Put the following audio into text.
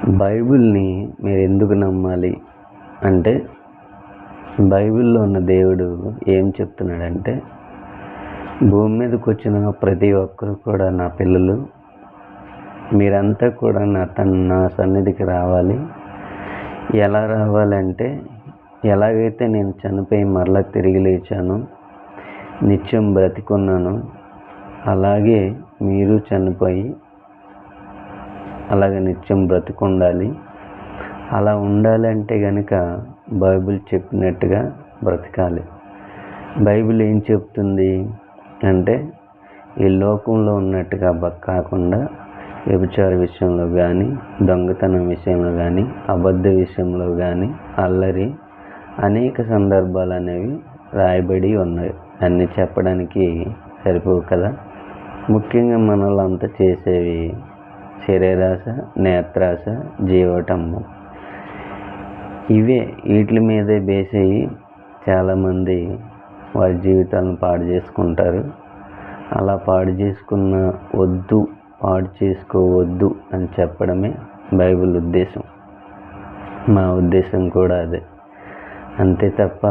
బైబిల్ని మీరు ఎందుకు నమ్మాలి అంటే, బైబిల్లో ఉన్న దేవుడు ఏం చెప్తున్నాడంటే, భూమి మీదకి వచ్చిన ప్రతి ఒక్కరు కూడా నా పిల్లలు, మీరంతా కూడా నా సన్నిధికి రావాలి. ఎలా రావాలంటే, ఎలాగైతే నేను చనిపోయి మరలా తిరిగి లేచానో, నిత్యం బ్రతికున్నాను, అలాగే మీరు చనిపోయి అలాగే నిత్యం బ్రతికుండాలి. అలా ఉండాలంటే కనుక బైబిల్ చెప్పినట్టుగా బ్రతకాలి. బైబిల్ ఏం చెప్తుంది అంటే, ఈ లోకంలో ఉన్నట్టుగా కాకుండా వ్యభిచార విషయంలో కానీ, దొంగతనం విషయంలో కానీ, అబద్ధ విషయంలో కానీ, అల్లరి అనేక సందర్భాలు అనేవి రాయబడి ఉన్నాయి. అన్నీ చెప్పడానికి సరిపోవు కదా. ముఖ్యంగా మనలంతా చేసేవి శరీరాశ, నేత్రాశ, జీవటము. వీటి మీదే బేస్ అయ్యి చాలామంది వారి జీవితాలను పాడు చేసుకుంటారు. అలా పాడు చేసుకోవద్దు అని చెప్పడమే బైబిల్ ఉద్దేశం. మా ఉద్దేశం కూడా అదే. అంతే తప్ప